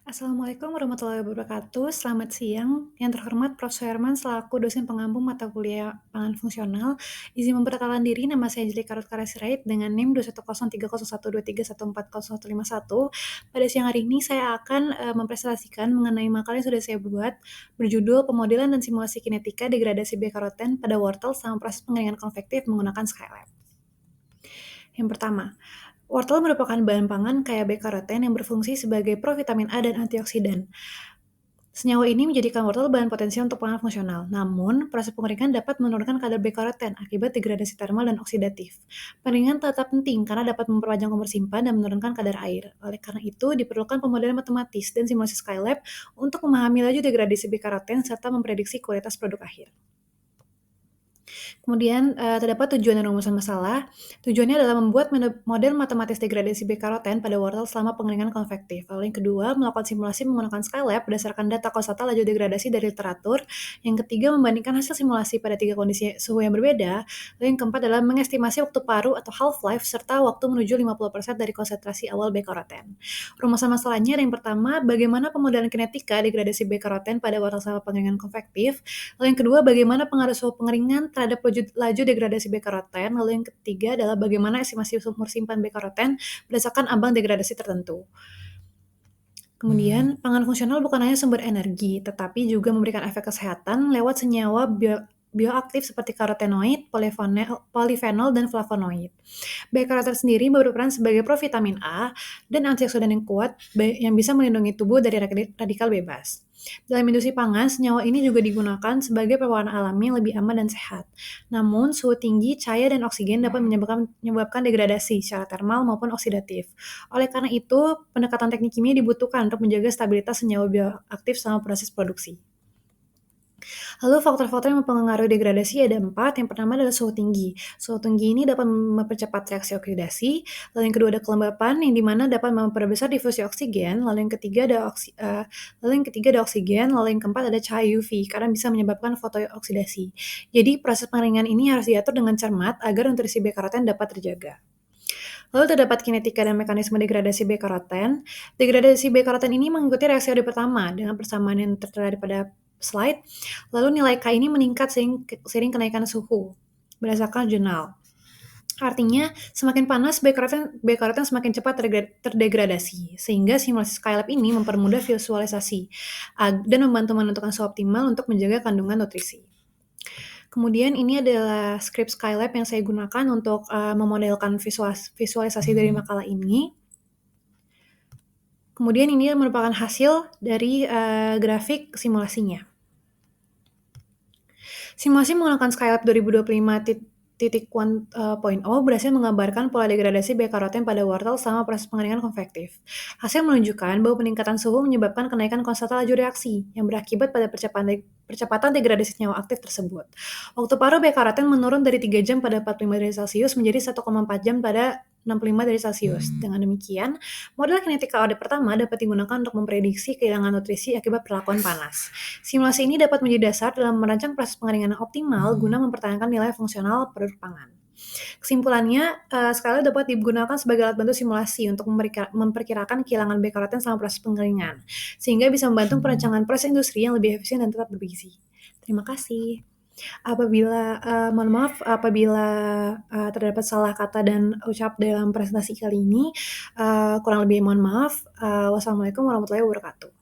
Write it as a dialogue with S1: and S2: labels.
S1: Assalamualaikum warahmatullahi wabarakatuh. Selamat siang. Yang terhormat Prof. Suherman selaku dosen pengampu mata kuliah pangan fungsional. Izin memperkenalkan diri, nama saya Angelika Rutkara Sirait dengan NIM 210301231401151. Pada siang hari ini saya akan mempresentasikan mengenai makalah yang sudah saya buat berjudul Pemodelan dan Simulasi Kinetika Degradasi B-karoten pada wortel sama proses pengeringan konvektif menggunakan Skylab. Yang pertama, wortel merupakan bahan pangan kaya B-karoten yang berfungsi sebagai provitamin A dan antioksidan. Senyawa ini menjadikan wortel bahan potensial untuk pangan fungsional. Namun, proses pengeringan dapat menurunkan kadar B-karoten akibat degradasi termal dan oksidatif. Pengeringan tetap penting karena dapat memperpanjang umur simpan dan menurunkan kadar air. Oleh karena itu, diperlukan pemodelan matematis dan simulasi Skylab untuk memahami laju degradasi B-karoten serta memprediksi kualitas produk akhir. Kemudian, terdapat tujuan dan rumusan masalah. Tujuannya adalah membuat model matematis degradasi B-karoten pada wortel selama pengeringan konvektif. Lalu yang kedua, melakukan simulasi menggunakan Skylab berdasarkan data konstan laju degradasi dari literatur. Yang ketiga, membandingkan hasil simulasi pada 3 kondisi suhu yang berbeda. Lalu yang keempat adalah mengestimasi waktu paruh atau half-life serta waktu menuju 50% dari konsentrasi awal B-karoten. Rumusan masalahnya yang pertama, bagaimana pemodelan kinetika degradasi B-karoten pada wortel selama pengeringan konvektif. Lalu yang kedua, bagaimana pengaruh suhu pengeringan terhadap laju degradasi B-karoten. Lalu yang ketiga adalah bagaimana estimasi umur simpan B-karoten berdasarkan ambang degradasi tertentu. Kemudian, pangan fungsional bukan hanya sumber energi, tetapi juga memberikan efek kesehatan lewat senyawa bioaktif seperti karotenoid, polifenol, dan flavonoid. B-karoten sendiri berperan sebagai provitamin A dan antioksidan yang kuat yang bisa melindungi tubuh dari radikal bebas. Dalam industri pangan, senyawa ini juga digunakan sebagai pewarna alami yang lebih aman dan sehat. Namun, suhu tinggi, cahaya, dan oksigen dapat menyebabkan degradasi secara termal maupun oksidatif. Oleh karena itu, pendekatan teknik kimia dibutuhkan untuk menjaga stabilitas senyawa bioaktif selama proses produksi. Lalu faktor-faktor yang mempengaruhi degradasi ada 4. Yang pertama adalah suhu tinggi. Suhu tinggi ini dapat mempercepat reaksi oksidasi. Lalu yang kedua ada kelembapan yang dimana dapat memperbesar difusi oksigen. Lalu yang ketiga ada oksigen. Lalu yang keempat ada cahaya UV karena bisa menyebabkan fotooksidasi. Jadi proses pengeringan ini harus diatur dengan cermat agar nutrisi B-karoten dapat terjaga. Lalu terdapat kinetika dan mekanisme degradasi B-karoten. Degradasi B-karoten ini mengikuti reaksi orde pertama dengan persamaan yang tertera pada slide. Lalu nilai K ini meningkat seiring kenaikan suhu berdasarkan jurnal. Artinya, semakin panas B-karoten semakin cepat terdegradasi, sehingga simulasi Skylab ini mempermudah visualisasi dan membantu menentukan suhu optimal untuk menjaga kandungan nutrisi. Kemudian ini adalah script Skylab yang saya gunakan untuk memodelkan visualisasi dari makalah ini. Kemudian ini merupakan hasil dari grafik simulasinya. Simulasi menggunakan Skylab 2025.1.0 berhasil menggambarkan pola degradasi B-karoten pada wortel selama proses pengeringan konvektif. Hasil menunjukkan bahwa peningkatan suhu menyebabkan kenaikan konstanta laju reaksi yang berakibat pada percepatan degradasi senyawa aktif tersebut. Waktu paruh B-karoten menurun dari 3 jam pada 45 derajat Celcius menjadi 1,4 jam pada 65 derajat Celcius. Dengan demikian, model kinetika orde pertama dapat digunakan untuk memprediksi kehilangan nutrisi akibat perlakuan panas. Simulasi ini dapat menjadi dasar dalam merancang proses pengeringan yang optimal guna mempertahankan nilai fungsional produk pangan. Kesimpulannya, Skylab dapat digunakan sebagai alat bantu simulasi untuk memperkirakan kehilangan B-karoten selama proses pengeringan, sehingga bisa membantu perancangan proses industri yang lebih efisien dan tetap bergizi. Terima kasih. Mohon maaf apabila terdapat salah kata dan ucap dalam presentasi kali ini. Kurang lebih mohon maaf. Wassalamualaikum warahmatullahi wabarakatuh.